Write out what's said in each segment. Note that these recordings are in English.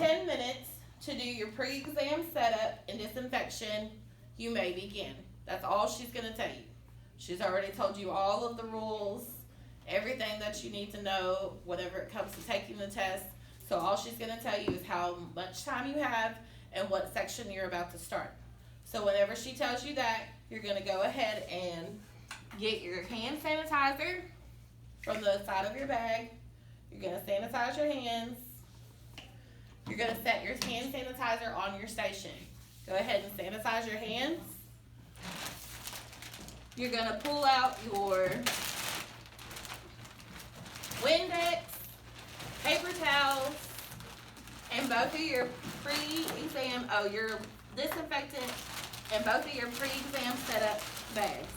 10 minutes to do your pre-exam setup and disinfection, you may begin. That's all she's going to tell you. She's already told you all of the rules, everything that you need to know whenever it comes to taking the test. So all she's going to tell you is how much time you have and what section you're about to start. So whenever she tells you that, you're going to go ahead and get your hand sanitizer from the side of your bag. You're going to sanitize your hands. You're going to set your hand sanitizer on your station. Go ahead and sanitize your hands. You're going to pull out your Windex, paper towels, and both of your pre-exam, your disinfectant, and both of your pre-exam setup bags.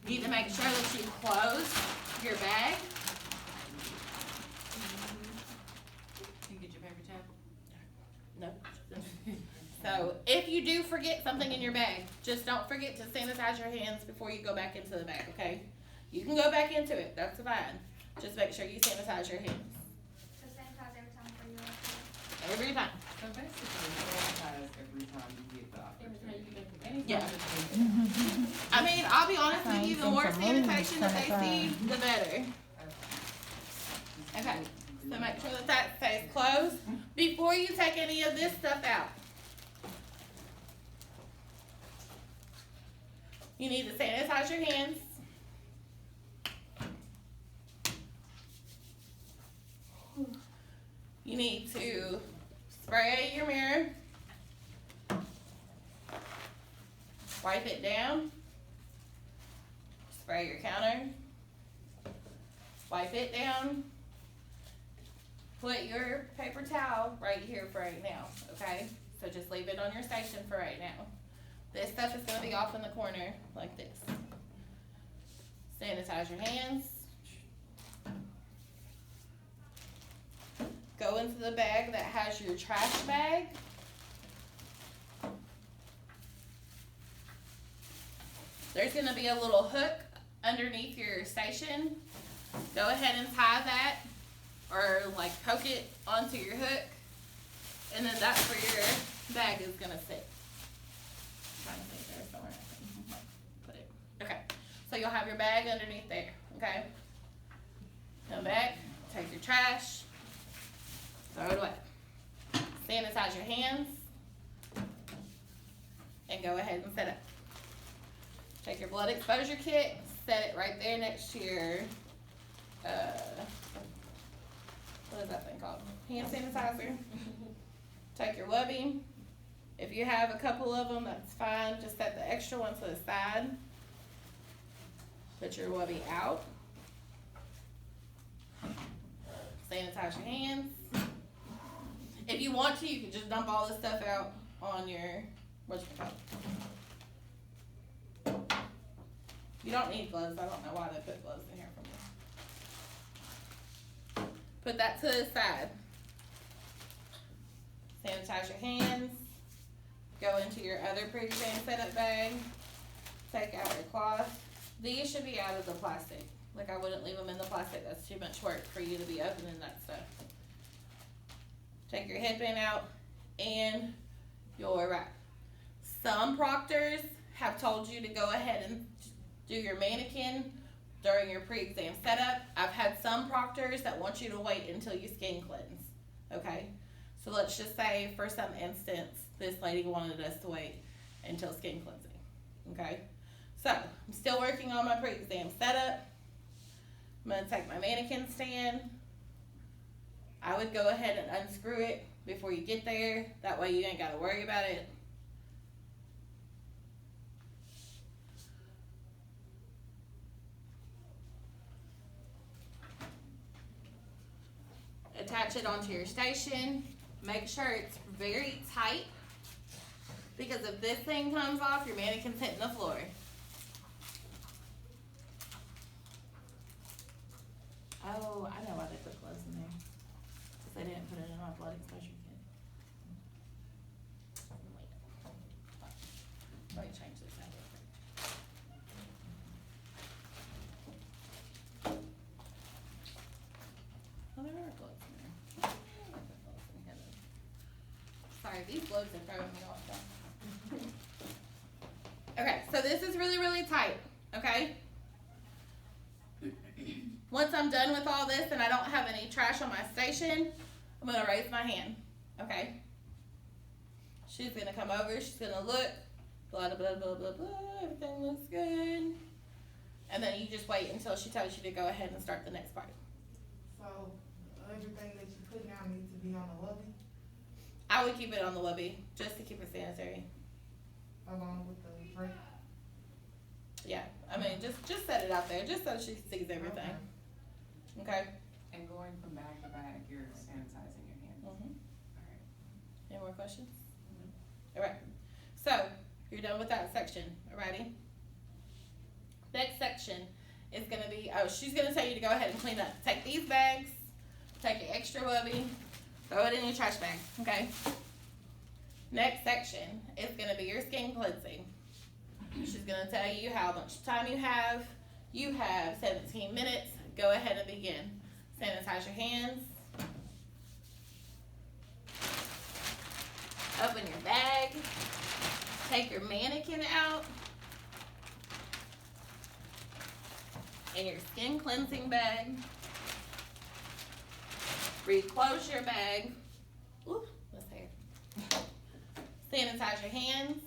You need to make sure that you close your bag. Can you get your paper towel? No. So if you do forget something in your bag, just don't forget to sanitize your hands before you go back into the bag, okay? You can go back into it, that's fine. Just make sure you sanitize your hands. So sanitize every time for you. Every time. So basically, sanitize every time you get the opportunity. Yeah. I mean, I'll be honest with you, the more sanitation that they see, the better. Okay, so make sure that that stays closed before you take any of this stuff out. You need to sanitize your hands. You need to spray your mirror. Wipe it down. Spray your counter. Wipe it down. Put your paper towel right here for right now, okay? So just leave it on your station for right now. This stuff is going to be off in the corner like this. Sanitize your hands. Go into the bag that has your trash bag. There's going to be a little hook underneath your station. Go ahead and tie that or like poke it onto your hook, and then that's where your bag is going to sit. I'm trying to think there's somewhere I can put it. Okay, so you'll have your bag underneath there, okay? Come back, take your trash, throw it away. Sanitize your hands, and go ahead and set up. Take your blood exposure kit, set it right there next to your, what is that thing called? Hand sanitizer. Take your Wubby. If you have a couple of them, that's fine. Just set the extra one to the side. Put your Wubby out. Sanitize your hands. If you want to, you can just dump all this stuff out on your, whatchamacallit. You don't need gloves. I don't know why they put gloves in here for me. Put that to the side. Sanitize your hands. Go into your other pre-exam setup bag. Take out your cloth. These should be out of the plastic. Like, I wouldn't leave them in the plastic. That's too much work for you to be opening that stuff. Take your headband out and your wrap. Some proctors have told you to go ahead and do your mannequin during your pre-exam setup. I've had some proctors that want you to wait until you skin cleanse, okay? So let's just say, for some instance, this lady wanted us to wait until skin cleansing, okay? So, I'm still working on my pre-exam setup. I'm gonna take my mannequin stand. I would go ahead and unscrew it before you get there. That way you ain't gotta worry about it. Attach it onto your station. Make sure it's very tight, because if this thing comes off, your mannequin's hitting the floor. Oh, I know why they put gloves in there. Because they didn't put it in my blood exposure kit. Wait. Let me change this out. These gloves are throwing me off though. Okay, so this is really, really tight, okay? Once I'm done with all this and I don't have any trash on my station, I'm gonna raise my hand, okay? She's gonna come over, she's gonna look, blah, blah, blah, blah, blah, everything looks good. And then you just wait until she tells you to go ahead and start the next part. So, everything that you put down needs to be on the lobby, I would keep it on the lobby, just to keep it sanitary. along with the break. Yeah, I mean, just set it out there, just so she sees everything, okay? And going from bag to bag, you're sanitizing your hands. Mm-hmm. Alright. Any more questions? Alright, so, you're done with that section, alrighty? Next section is gonna be, she's gonna tell you to go ahead and clean up. Take these bags, take your extra wubby, throw it in your trash bag, okay? Next section is gonna be your skin cleansing. She's gonna tell you how much time you have. You have 17 minutes. Go ahead and begin. Sanitize your hands. Open your bag. Take your mannequin out. And your skin cleansing bag. Reclose your bag. Ooh, that's hair. Sanitize your hands.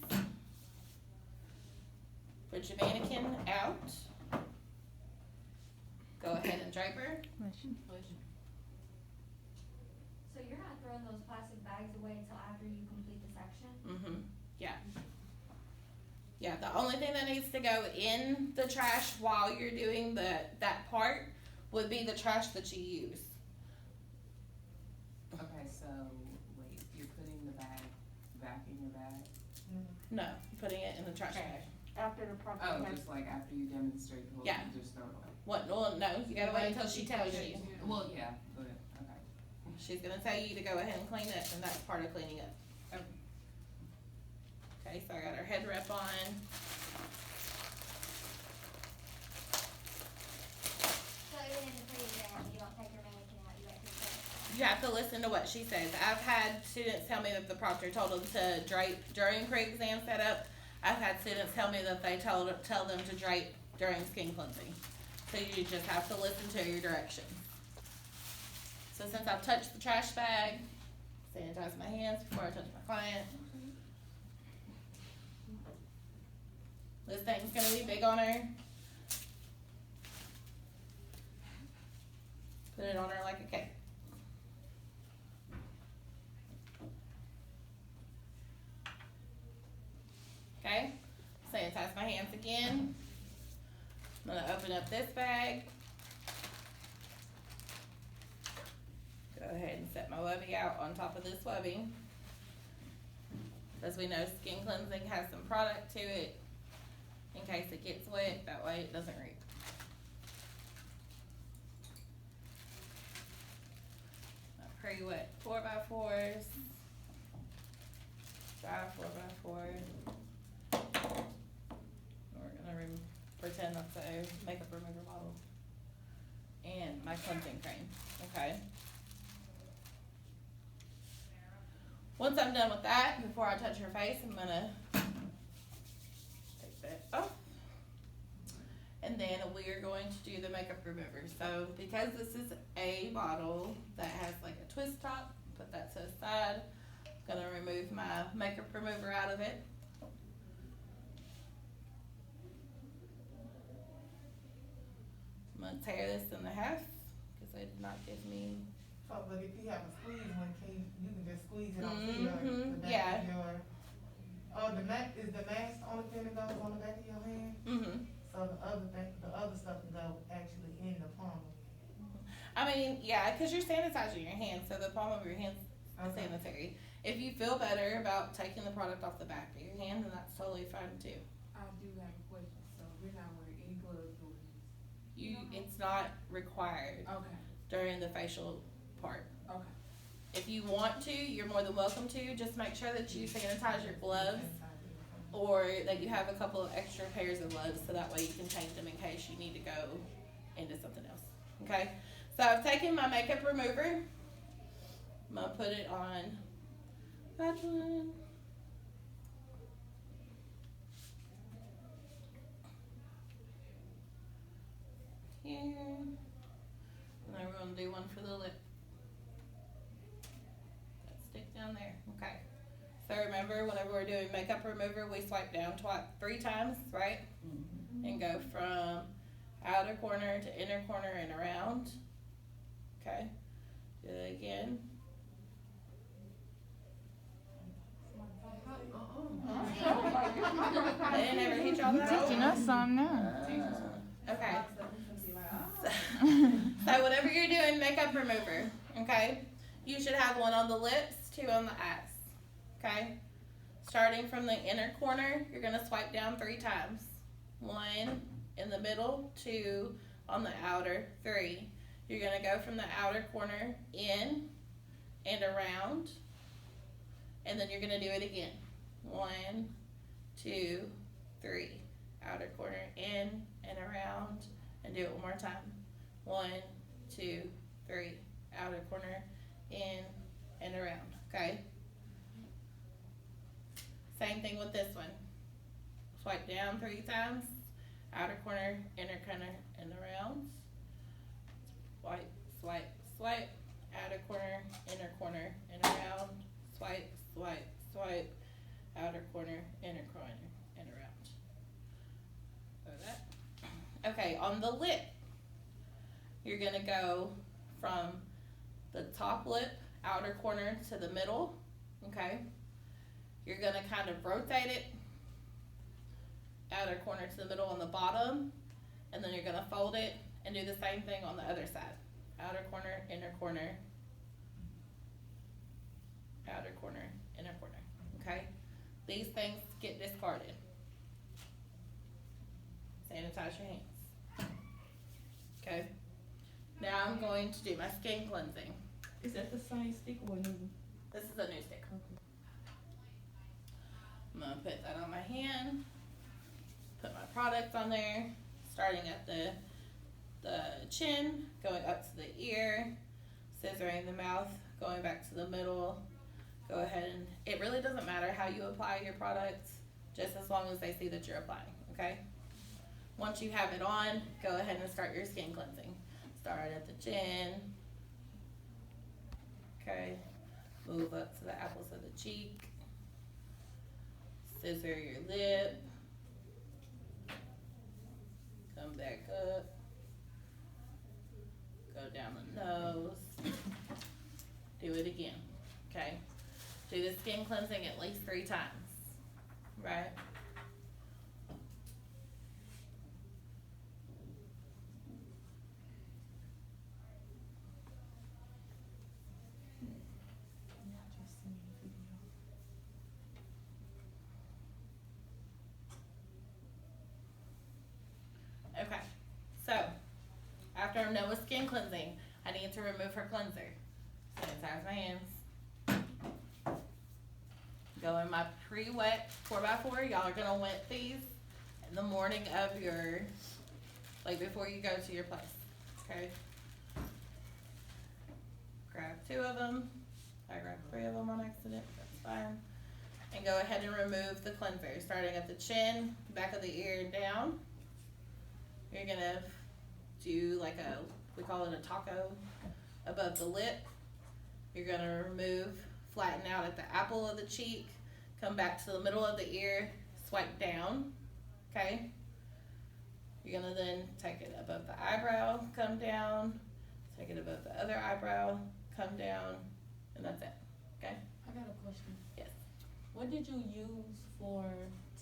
Put your mannequin out. Go ahead and drape her. So you're not throwing those plastic bags away until after you complete the section? Mm-hmm. Yeah. Yeah, the only thing that needs to go in the trash while you're doing that part would be the trash that you use. Okay, so, wait, you're putting the bag back in your bag? No, putting it in the trash bag. After the property Oh, has. just like after you demonstrate the whole Yeah. thing, just throw it away? What? Well, no, you gotta wait until she tells you. Well, yeah, but, okay. She's gonna tell you to go ahead and clean it, and that's part of cleaning up. Okay. Okay, so I got her head wrap on. So even in the pre-exam, you don't take your mannequin out, you let her take it? You have to listen to what she says. I've had students tell me that the proctor told them to drape during pre-exam setup. I've had students tell me that they tell them to drape during skin cleansing. So you just have to listen to your direction. So since I've touched the trash bag, sanitize my hands before I touch my client. This thing's gonna be big on her. Put it on her like a cake. Okay, sanitize my hands again. I'm gonna open up this bag. Go ahead and set my wubby out on top of this wubby. As we know, skin cleansing has some product to it in case it gets wet, that way it doesn't reek. My pre-wet 4x4s. Dry 4x4. We're gonna pretend that's a makeup remover bottle. And my cleansing cream, okay? Once I'm done with that, before I touch her face, I'm gonna take that off. And then we are going to do the makeup remover. So because this is a bottle that has like a twist top, put that to the side. I'm gonna remove my makeup remover out of it. I'm gonna tear this in half because they did not give me. So, but if you have a squeeze one, you can just squeeze it onto Mhm, the back yeah. of your, is the mask the only thing that goes on the back of your hand? Mm-hmm. So the other stuff can go actually in the palm of your hand. I mean, yeah, because you're sanitizing your hands, so the palm of your hands is Okay. sanitary. If you feel better about taking the product off the back of your hand, then that's totally fine too. I do have a question, so we're not wearing any gloves doing It's not required this? Okay, during the facial part. okay. If you want to, you're more than welcome to. Just make sure that you sanitize your gloves, or that you have a couple of extra pairs of gloves, so that way you can change them in case you need to go into something else. Okay? So I've taken my makeup remover. I'm gonna put it on spatula. Here. And then we're gonna do one for the lip. That stick down there. Okay. So remember, whenever we're doing makeup remover, we swipe down 3 times, right? Mm-hmm. And go from outer corner to inner corner and around. Okay. Do it again. I didn't ever teach y'all that. Teaching us some now. Okay. So whenever you're doing makeup remover, okay, you should have one on the lips, 2 on the eyes. Okay? Starting from the inner corner, you're gonna swipe down 3 times. 1 in the middle, 2 on the outer, 3. You're gonna go from the outer corner in and around, and then you're gonna do it again. 1, 2, 3. Outer corner in and around, and do it one more time. 1, 2, 3. Outer corner in and around. Okay? Same thing with this one. Swipe down 3 times. Outer corner, inner corner, and around. Swipe, swipe, swipe. Outer corner, inner corner, and around. Swipe, swipe, swipe. Outer corner, inner corner, and around. So that. Okay, on the lip, you're gonna go from the top lip, outer corner to the middle. Okay. You're gonna kind of rotate it, outer corner to the middle on the bottom, and then you're gonna fold it and do the same thing on the other side. Outer corner, inner corner, outer corner, inner corner. Okay? These things get discarded. Sanitize your hands. Okay? Now I'm going to do my skin cleansing. Is that the same stick or new? This is a new stick. I'm gonna put that on my hand, put my products on there, starting at the chin, going up to the ear, scissoring the mouth, going back to the middle. Go ahead and, it really doesn't matter how you apply your products, just as long as they see that you're applying, okay? Once you have it on, go ahead and start your skin cleansing. Start at the chin, okay? Move up to the apples of the cheek. Scissor your lip. Come back up. Go down the nose. Do it again, okay? Do the skin cleansing at least 3 times, right? Okay, so after I'm done with skin cleansing, I need to remove her cleanser. Sanitize my hands. Go in my pre-wet 4x4. Y'all are gonna wet these in the morning of your, like before you go to your place, okay? Grab 2 of them. I grabbed 3 of them on accident, that's fine. And go ahead and remove the cleanser, starting at the chin, back of the ear, and down. You're gonna do like we call it a taco above the lip. You're gonna remove, flatten out at the apple of the cheek, come back to the middle of the ear, swipe down, okay? You're gonna then take it above the eyebrow, come down, take it above the other eyebrow, come down, and that's it, okay? I got a question. Yes. What did you use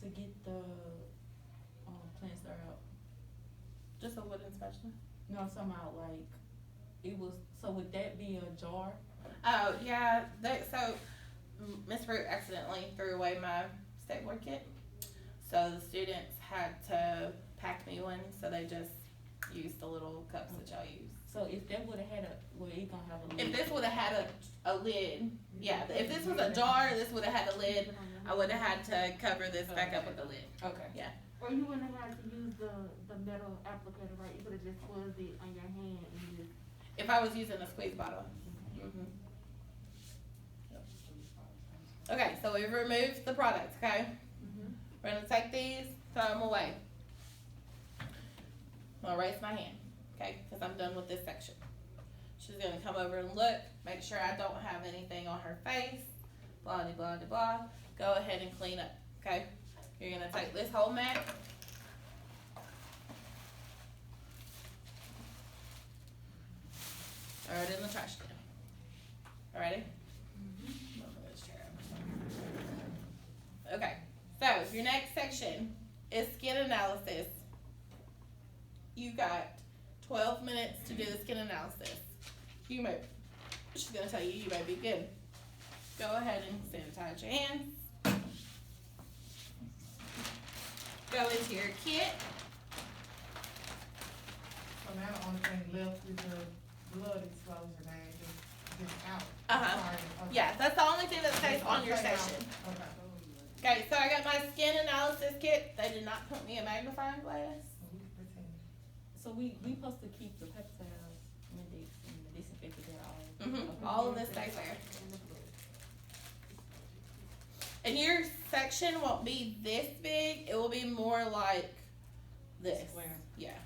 to get the plaster out? Just a wooden spatula. No, I'm talking about like, so would that be a jar? Oh, yeah, so Miss Root accidentally threw away my stapler kit. So the students had to pack me one, so they just used the little cups that y'all use. So if that would've had it gonna have a lid? If this would've had a lid, yeah, if this was a jar, this would've had a lid, I would've had to cover this back up with a lid. Okay. Yeah. Or you wouldn't have had to use the metal applicator, right? You could've just squeezed it on your hand and just. If I was using a squeeze bottle. Mm-hmm. Okay, so we've removed the products, okay? We're gonna take these, throw them away. I'm gonna raise my hand, okay, because I'm done with this section. She's gonna come over and look, make sure I don't have anything on her face, blah, de blah, de blah. Go ahead and clean up, okay? You're gonna take this whole mat. Throw it in the trash can. Alrighty? Okay, so your next section is skin analysis. You got 12 minutes to do the skin analysis. She's gonna tell you may be good. Go ahead and sanitize your hands. Go into your kit. So now the only thing left is the blood exposure bag, just out. Uh-huh. Sorry, okay. Yeah, that's the only thing that stays on your Okay, station. Okay. Okay, so I got my skin analysis kit. They did not put me a magnifying glass. So we pretend. So we supposed to keep the pepper towels, Windex, and the disinfectant there all. Mm-hmm. All of this stays there. And your section won't be this big. It will be more like this. Square. Yeah.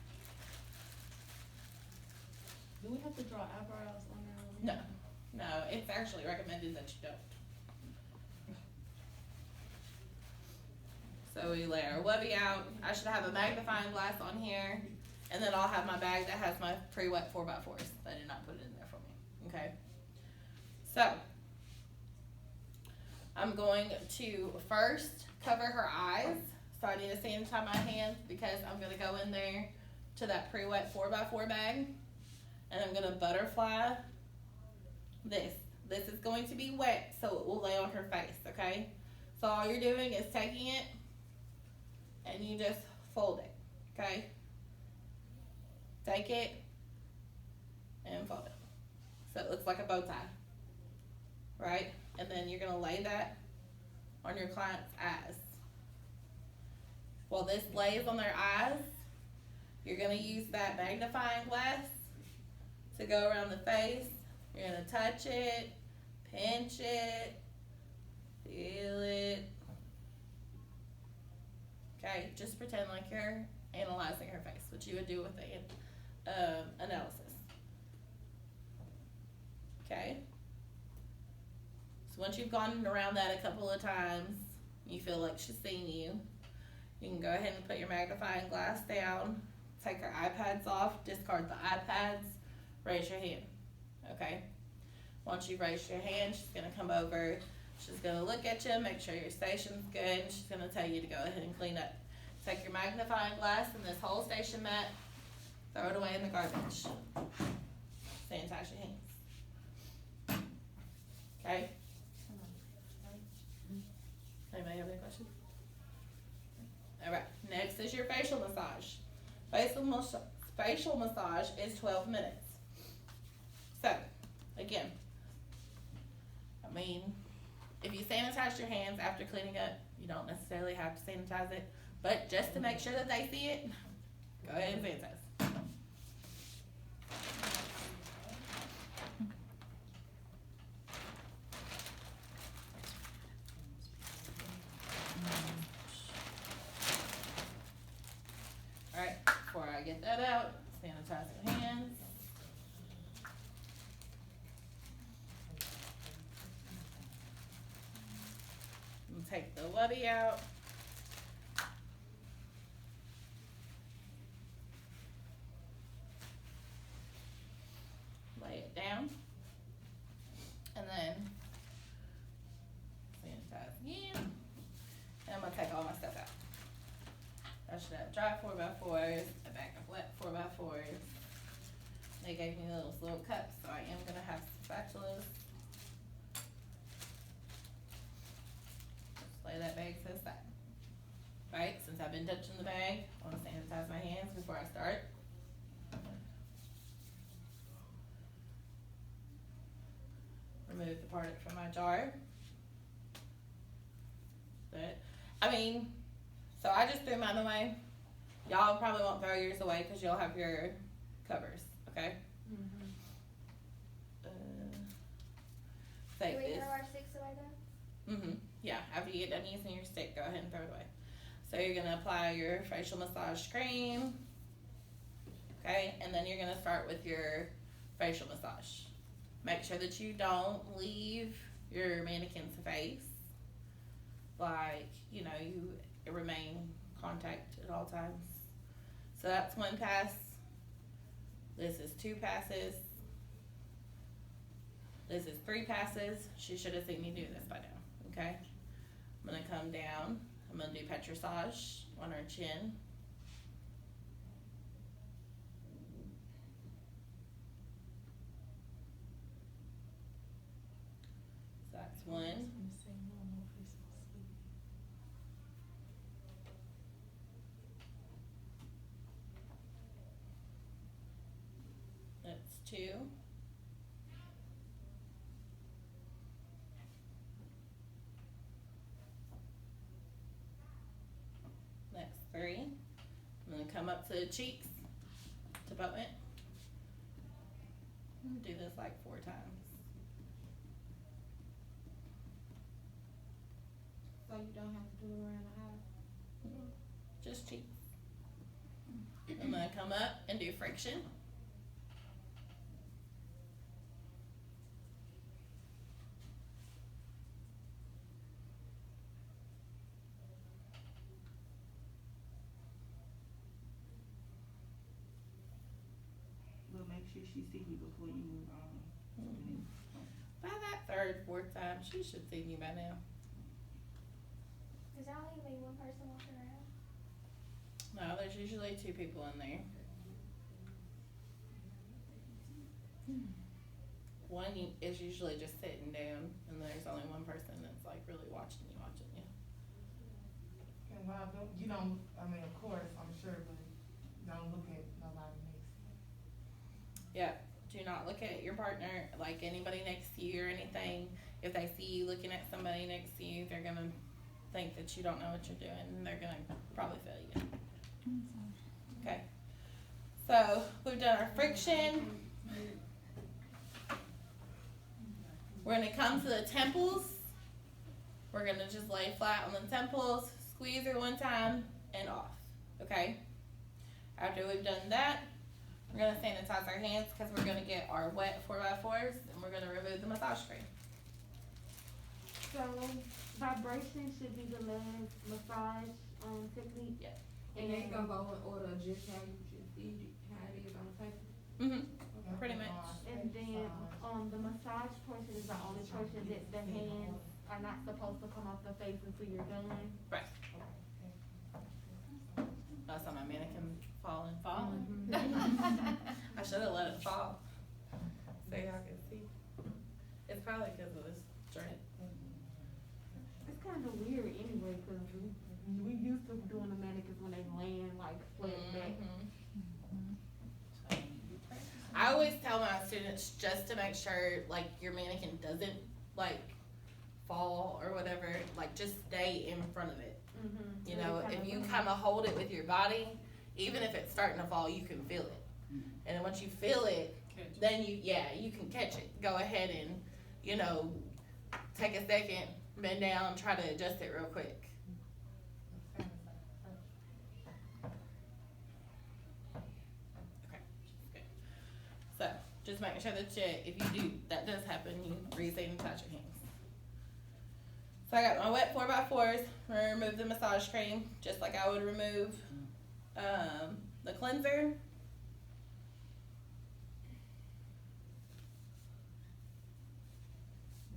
Do we have to draw eyebrows on there? No, it's actually recommended that you don't. So we lay our webby out. I should have a magnifying glass on here. And then I'll have my bag that has my pre-wet 4x4s. They did not put it in there for me. Okay. So, I'm going to first cover her eyes. So I need to sanitize my hands because I'm going to go in there to that pre-wet 4x4 bag. And I'm going to butterfly this. This is going to be wet, so it will lay on her face, okay? So all you're doing is taking it and you just fold it, okay? Take it and fold it. So it looks like a bow tie, right? And then you're gonna lay that on your client's eyes. While this lays on their eyes, you're gonna use that magnifying glass to go around the face. You're gonna touch it, pinch it, feel it. Okay, just pretend like you're analyzing her face, which you would do with the analysis. Okay. So once you've gone around that a couple of times, you feel like she's seen you. You can go ahead and put your magnifying glass down, take her iPads off, discard the iPads, raise your hand. Okay. Once you've raised your hand, she's gonna come over. She's gonna look at you, make sure your station's good, and she's gonna tell you to go ahead and clean up. Take your magnifying glass and this whole station mat, throw it away in the garbage. Sanitize your hands. Okay? Anybody have any questions? Alright, next is your facial massage. Facial massage is 12 minutes. So, again, I mean, if you sanitize your hands after cleaning up, you don't necessarily have to sanitize it, but just to make sure that they see it, go ahead and sanitize. Alright, before I get that out, sanitize your hands. And take the webby out. Lay it down. And then sanitize again. And I'm gonna take all my stuff out. I should have dry 4x4s, a bag of wet 4x4s. They gave me those little cups, so I am gonna have spatulas. Just lay that bag to the side. Right, since I've been touching the bag, I wanna sanitize my hands before I start. Remove the product from my jar. But, I mean, so I just threw mine away. Y'all probably won't throw yours away because you'll have your covers, okay? Do Take we this. throw our sticks away though? Yeah, after you get done using your stick, go ahead and throw it away. So you're gonna apply your facial massage cream. Okay, and then you're gonna start with your facial massage. Make sure that you don't leave your mannequin's face. Like, you remain contact at all times. So that's 1 pass. This is 2 passes. This is 3 passes. She should have seen me do this by now, okay? I'm gonna come down. I'm gonna do petrissage on her chin. So that's 1. That's 2. That's 3. I'm gonna come up to the cheeks, to both it. I'm gonna do this like 4 times. So you don't have to do it around the house? Just cheeks. I'm gonna come up and do friction. But make sure she see you before you move on. By that 3rd, 4th time, she should see me by now. Is there only gonna be one person walking around? No, there's usually 2 people in there. One is usually just sitting down, and there's only one person that's like really watching you. And Rob, you don't, I mean, of course, I'm sure, but don't look at nobody next to you. Yeah, do not look at your partner, like anybody next to you or anything. If they see you looking at somebody next to you, they're gonna think that you don't know what you're doing, and they're gonna probably fail you. Okay, so we've done our friction. We're gonna come to the temples. We're gonna just lay flat on the temples, squeeze her 1 time, and off, okay? After we've done that, we're gonna sanitize our hands because we're gonna get our wet 4x4s, and we're gonna remove the massage cream. So vibration should be the last massage technique. Yes. And they gonna go in order just how you just did it, how it is on the paper. Mm-hmm, pretty much. And then the massage portion is the only portion that the hands are not supposed to come off the face until you're done. Right. I saw my mannequin falling. I should have let it fall. So y'all can see. It's probably because of this joint. It's kind of weird anyway, cause we used to doing the mannequins when they land like flat back. I always tell my students just to make sure like your mannequin doesn't like fall or whatever, like just stay in front of it. Mm-hmm. You know, if you kind of hold it with your body, even if it's starting to fall, you can feel it. And then once you feel it, then you can catch it. Go ahead and, take a second, bend down, try to adjust it real quick. Okay, good. So, just making sure that if that does happen, you re-sanitize your hands. So I got my wet 4x4s. I'm gonna remove the massage cream, just like I would remove the cleanser.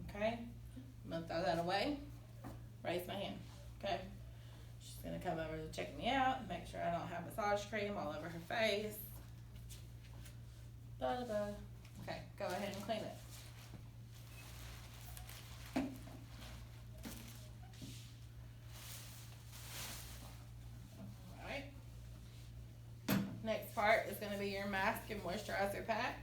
Okay, I'm gonna throw that away. Raise my hand. Okay, she's gonna come over to check me out, make sure I don't have massage cream all over her face. Da-da-da. Okay, go ahead and clean it. Alright. Next part is gonna be your mask and moisturizer pack.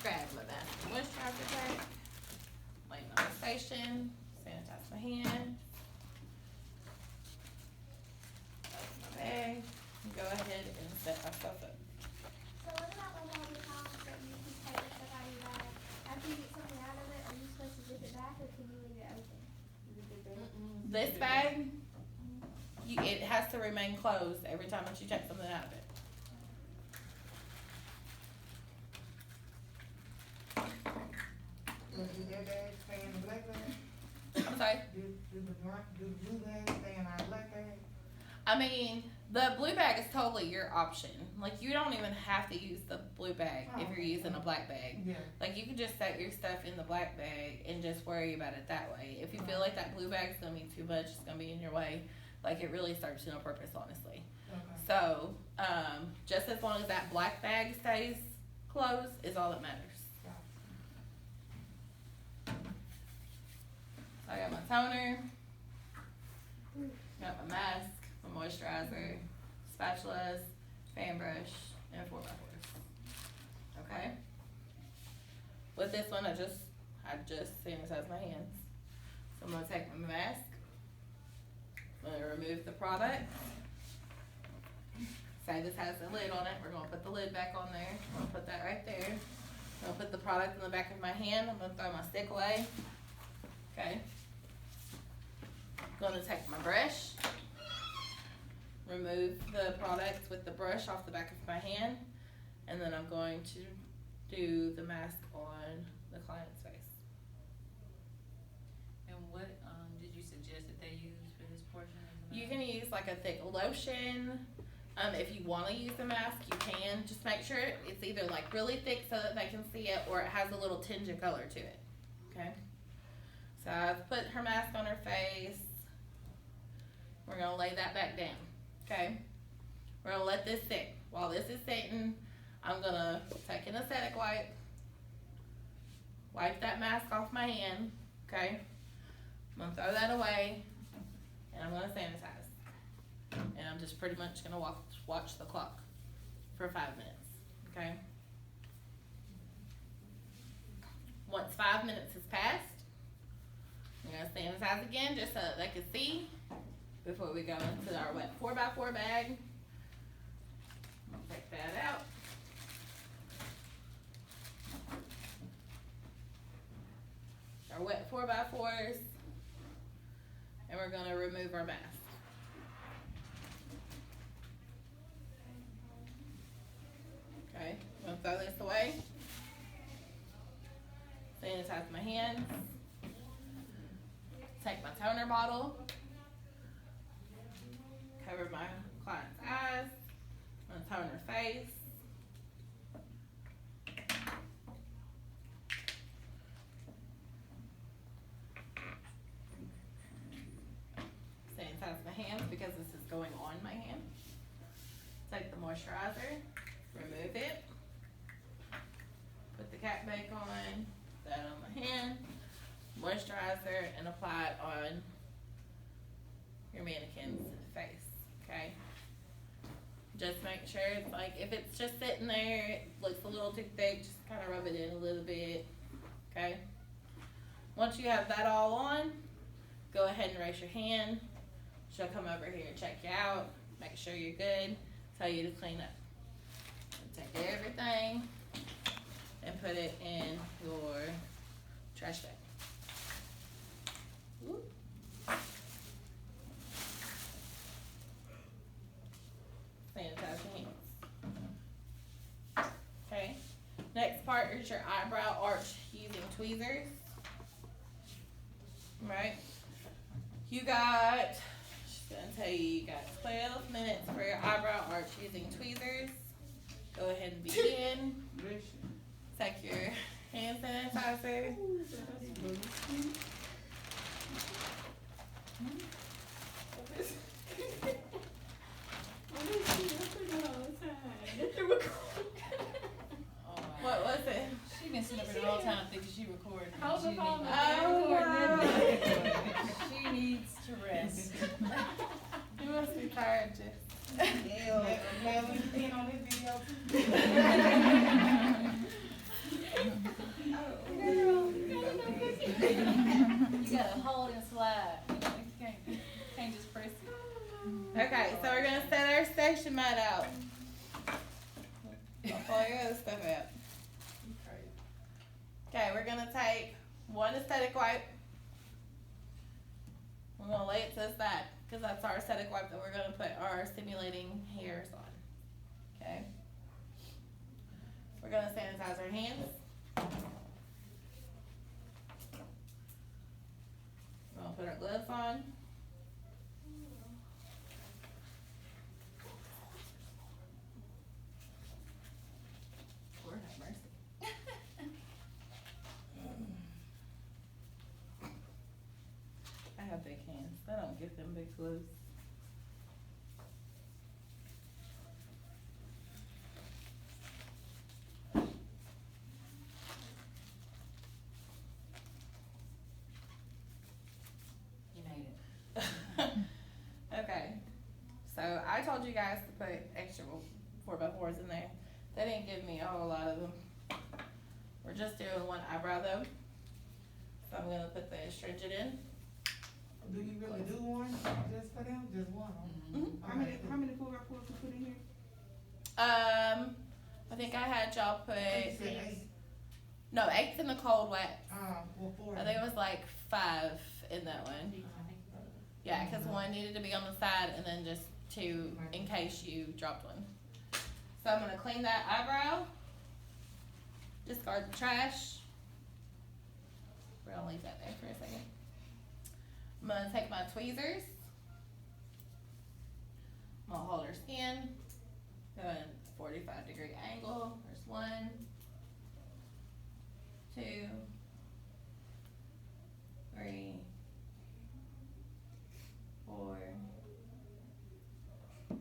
Grab my mask and moisturizer pack, lay it on the station, sanitize my hands, open my bag, and go ahead and set myself up. This bag, it has to remain closed every time that you take something out of it. Do that bag stay in the black bag? I'm sorry. Do the blue bag stay in our black bag? I mean, the blue bag is totally your option. Like, you don't even have to use the blue bag if you're using a black bag. Yeah. Like, you can just set your stuff in the black bag and just worry about it that way. If you feel like that blue bag's gonna be too much, it's gonna be in your way, like, it really serves no purpose, honestly. Okay. So, just as long as that black bag stays closed is all that matters. So I got my toner, got my mask, my moisturizer, spatulas, fan brush, and 4x4s. Okay? With this one, I just sanitize my hands. So I'm gonna take my mask, I'm gonna remove the product. Say this has a lid on it, we're gonna put the lid back on there. I'm gonna put that right there. I'm gonna put the product in the back of my hand, I'm gonna throw my stick away. Okay? I'm gonna take my brush, remove the product with the brush off the back of my hand, and then I'm going to do the mask on the client's face. And what, did you suggest that they use for this portion of the You mask? can use like a thick lotion. If you want to use the mask, you can. Just make sure it's either like really thick so that they can see it, or it has a little tinge of color to it. Okay. So I've put her mask on her face. We're gonna lay that back down. Okay. We're gonna let this sit. While this is sitting, I'm gonna take an aesthetic wipe that mask off my hand. Okay. I'm gonna throw that away, and I'm gonna sanitize. And I'm just pretty much gonna watch the clock for 5 minutes, okay? Once 5 minutes has passed, I'm gonna sanitize again just so that they can see before we go into our wet 4x4 bag. I'm gonna take that out. Our wet 4x4s, and we're gonna remove our mask. Okay, I'm gonna throw this away. Sanitize my hands. Take my toner bottle. Cover my client's eyes. I'm gonna tone her face. Sanitize my hands because this is going on my hand. Take the moisturizer. Remove it, put the cap back on, that on my hand, moisturizer, and apply it on your mannequin's face, okay? Just make sure it's like, if it's just sitting there, it looks a little too thick, just kind of rub it in a little bit, okay? Once you have that all on, go ahead and raise your hand. She'll come over here and check you out, make sure you're good, tell you to clean up. Take everything and put it in your trash bag. Whoop. Sanitize your hands. Okay. Next part is your eyebrow arch using tweezers. Right. You got, she's gonna tell you got 12 minutes for your eyebrow arch using tweezers. Go ahead and begin. Take your hand sanitizer. What was it? She been sitting up here the whole time thinking she recording. Hold the She phone needs- up. She needs to rest. You must be tired, Jess. Melvin, you on this video You gotta hold and slide. You know, you can't just press it. Okay, so we're gonna set our station mat out. I'll pull your other stuff out. Okay, we're gonna take one aesthetic wipe, We're gonna lay it to the side, cause that's our aesthetic wipe that we're gonna put our stimulating hairs on, okay? We're gonna sanitize our hands. We're gonna put our gloves on. Lord have mercy. I have big hands. I don't get them big gloves. You made it. Okay, so I told you guys to put extra 4x4s in there. They didn't give me a whole lot of them. We're just doing one eyebrow though. So I'm gonna put the astringent in. Do you really do one just for them? Just one? Mhm. How many 4x4s you put in here? I think I had y'all put, You said 8. no, 8's in the cold wax. Well, 4. I think it was like 5 in that one. Yeah, cause one needed to be on the side and then just 2 in case you dropped one. So I'm gonna clean that eyebrow. Discard the trash. We're gonna leave that there for a second. I'm gonna take my tweezers. I'm gonna hold her skin. Go in 45-degree angle. There's 1, 2, 3, 4, 5,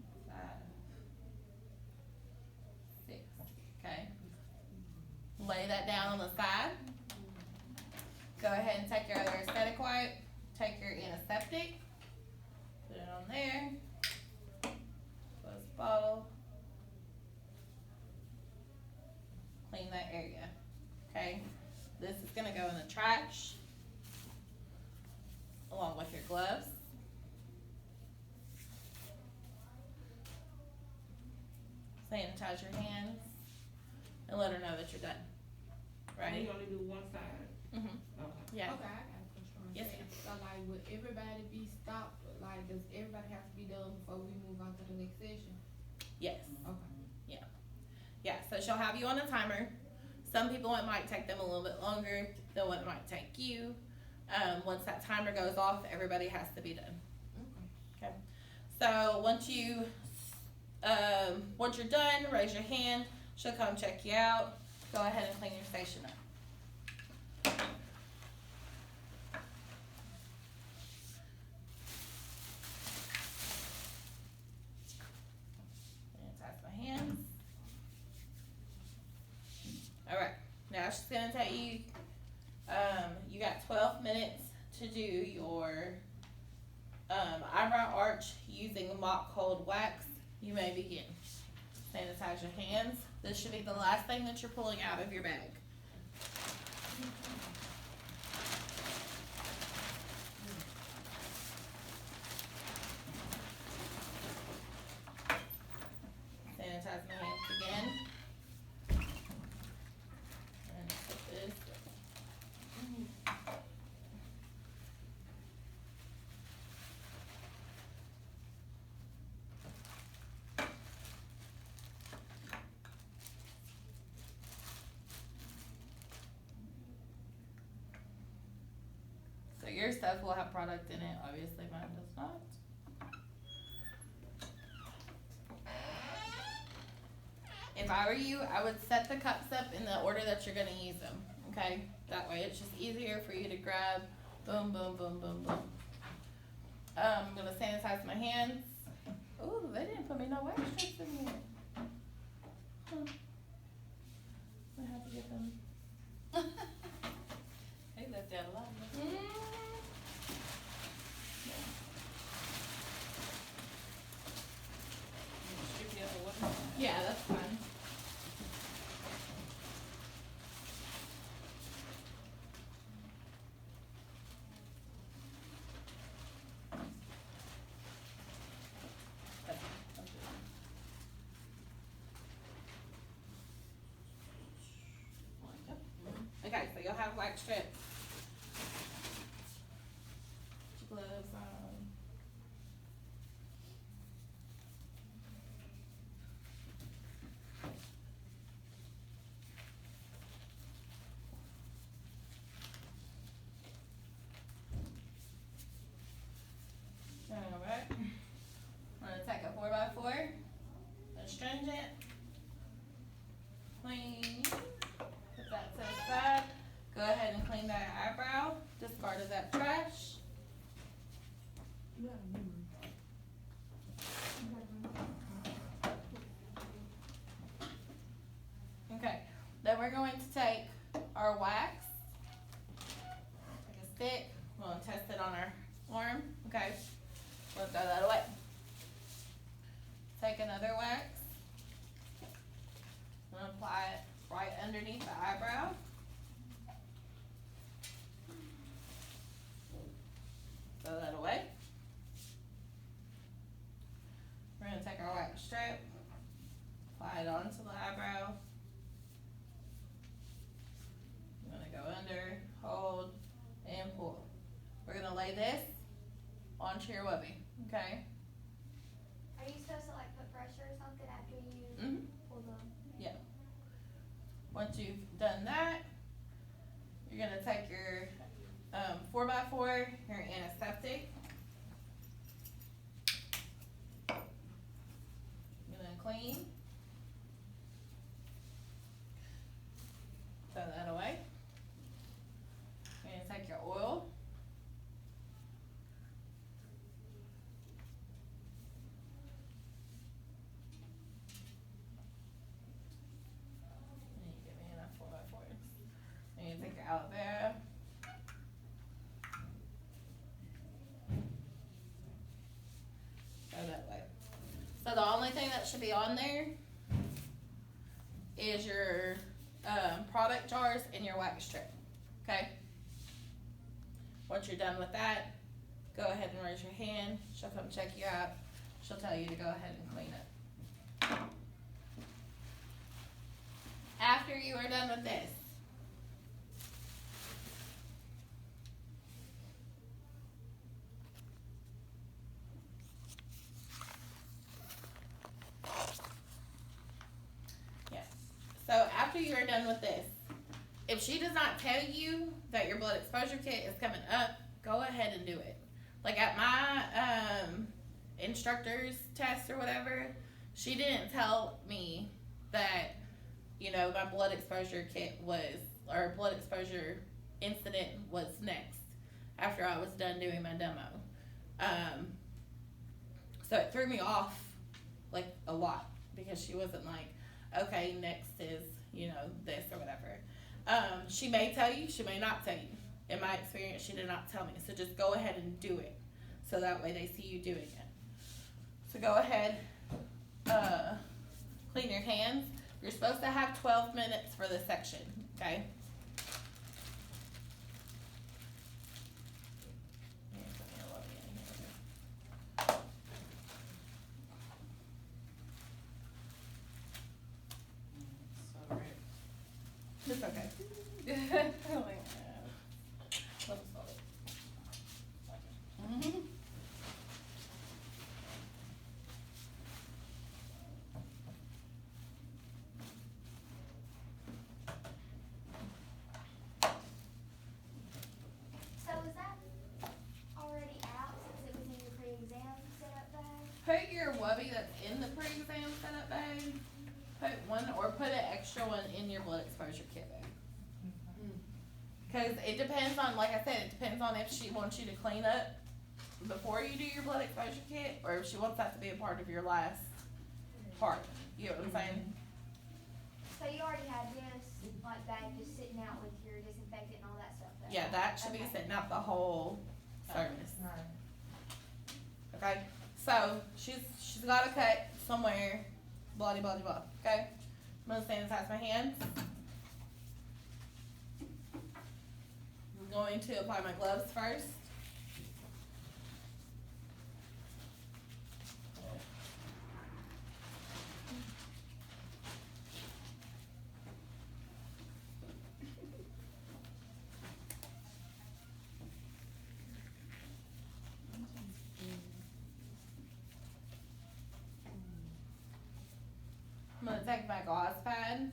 6. Okay. Lay that down on the side. Go ahead and take your other aesthetic wipe. Take your antiseptic. Put it on there. Close the bottle. Clean that area. Okay. This is gonna go in the trash along with your gloves. Sanitize your hands and let her know that you're done. Ready? You only do one side. Mm-hmm. Okay. Yeah. Okay, I got a question on Yes, that. So like, would everybody be stopped, like, does everybody have to be done before we move on to the next session? Yes. Okay. Yeah, so she'll have you on a timer. Some people, it might take them a little bit longer than what it might take you. Once that timer goes off, everybody has to be done. Okay. So once you're done, raise your hand. She'll come check you out. Go ahead and clean your station up. Sanitize my hands. Alright, now she's gonna tell you, you got 12 minutes to do your eyebrow arch using mock cold wax. You may begin. Sanitize your hands. This should be the last thing that you're pulling out of your bag. Sanitize my hands again. And put this. So your stuff will have product in it, obviously mine does not. If I were you, I would set the cups up in the order that you're gonna use them, okay? That way it's just easier for you to grab, boom, boom, boom, boom, boom. I'm gonna sanitize my hands. Ooh, they didn't put me no wax strips in here. Huh. I have to get them. They left out a lot. Strip you up or what? Yeah, that's fine. Okay, so you'll have wax strips. Put your gloves on. Then we're going to take our wax, take a stick, we're gonna test it on our arm, okay? We'll throw that away. Take another wax, and apply it right underneath the eyebrow. Throw that away. We're gonna take our wax strip, apply it onto the eyebrow. I'm gonna go under, hold, and pull. We're gonna lay this onto your wubby, okay? Are you supposed to like put pressure or something after you Mm-hmm. pull the? Once you've done that, you're gonna take your 4x4, your antiseptic. You're gonna clean. Throw that away. You're gonna take your oil. And you give me enough 4x4s. And you take your aloe vera. Go that way. So the only thing that should be on there is your product jars and your wax strip. Okay? Once you're done with that, go ahead and raise your hand. She'll come check you out. She'll tell you to go ahead and clean it. After you are done with this, yes. So after you are done with this, if she does not tell you that your blood exposure kit is coming up, go ahead and do it. Like at my instructor's test or whatever, she didn't tell me that, you know, my blood exposure kit was, or blood exposure incident was next after I was done doing my demo. So it threw me off like a lot because she wasn't like, okay, next is, you know, this or whatever. She may tell you, she may not tell you. In my experience, she did not tell me. So just go ahead and do it. So that way they see you doing it. So go ahead, clean your hands. You're supposed to have 12 minutes for this section, okay? So red. It's okay. Mm-hmm. So is that already out since it was in your pre-exam setup bag? Put your wubby that's in the pre-exam setup bag, put one or put an extra one in your blood exposure kit bag. Cause it depends on, like I said, it depends on if she wants you to clean up before you do your blood exposure kit, or if she wants that to be a part of your last part. You know what I'm saying? So you already had this, like, bag just sitting out with your disinfectant and all that stuff though? Yeah, that should be Okay. sitting out the whole service. Right. Okay? So she's got a cut somewhere, blah blah blah. Okay? I'm gonna sanitize my hands. I'm going to apply my gloves first. I'm gonna take my gauze pad and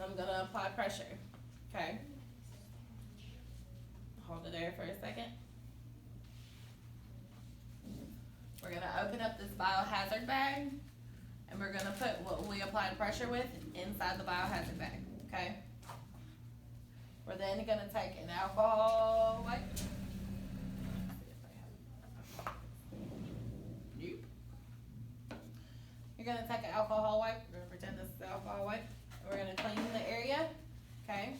I'm gonna apply pressure. Okay? Hold it there for a second. We're gonna open up this biohazard bag and we're gonna put what we applied pressure with inside the biohazard bag. Okay? We're then gonna take an alcohol wipe. Nope. You're gonna take an alcohol wipe. We're gonna pretend this is the alcohol wipe. We're gonna clean the area, okay?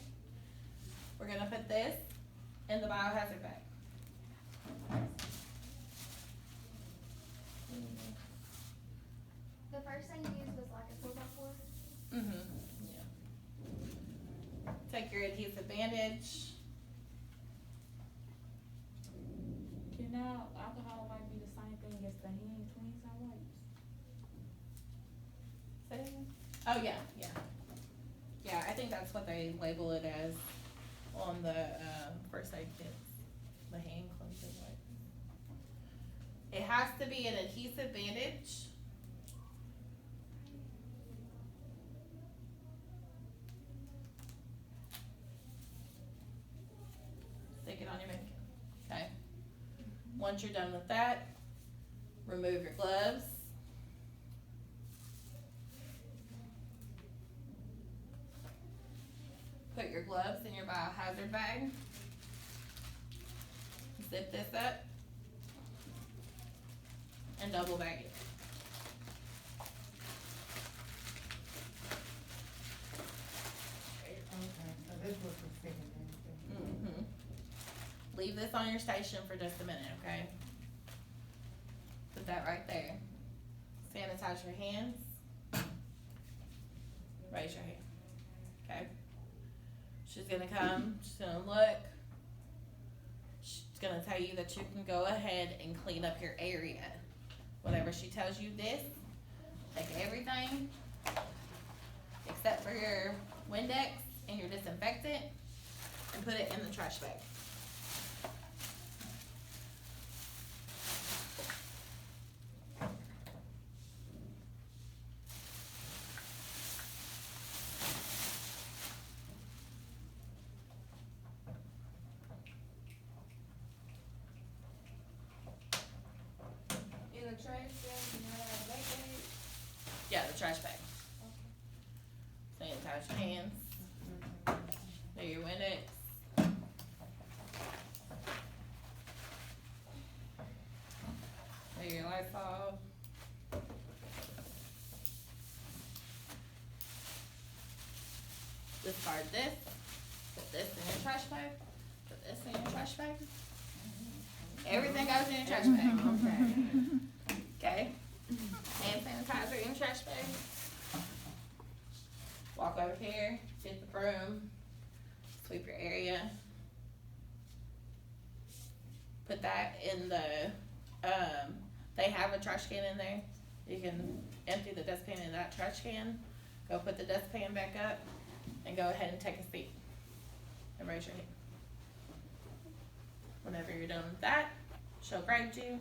We're gonna put this in the biohazard bag. The first thing you used was like a 4x4. Mm-hmm, yeah. Take your adhesive bandage. Can now alcohol wipe be the same thing as the hand cleanser wipes? Say it again? Oh, yeah, yeah. Yeah, I think that's what they label it as on the, first aid kits, the hand cleansing wipe. It has to be an adhesive bandage. Stick it on your mannequin, okay? Once you're done with that, remove your gloves. Put your gloves in your biohazard bag. Zip this up. And double bag it. Okay, so this was the second thing. Mm-hmm. Leave this on your station for just a minute, okay? Put that right there. Sanitize your hands. Raise your hand, okay? She's gonna come, she's gonna look. She's gonna tell you that you can go ahead and clean up your area. Whatever she tells you this, take everything except for your Windex and your disinfectant and put it in the trash bag. In a trash bag, you know, like a bag. Yeah, the trash bag. Sanitize your hands. Do your Windex. Do your Lysol. Discard this. Put this in your trash bag. Put this in your trash bag. Everything goes in your trash bag. Okay? Hand sanitizer in your trash bag. Walk over here, get the broom, sweep your area. Put that in the, they have a trash can in there. You can empty the dustpan in that trash can, go put the dustpan back up, and go ahead and take a seat. And raise your hand. Whenever you're done with that, she'll grade you,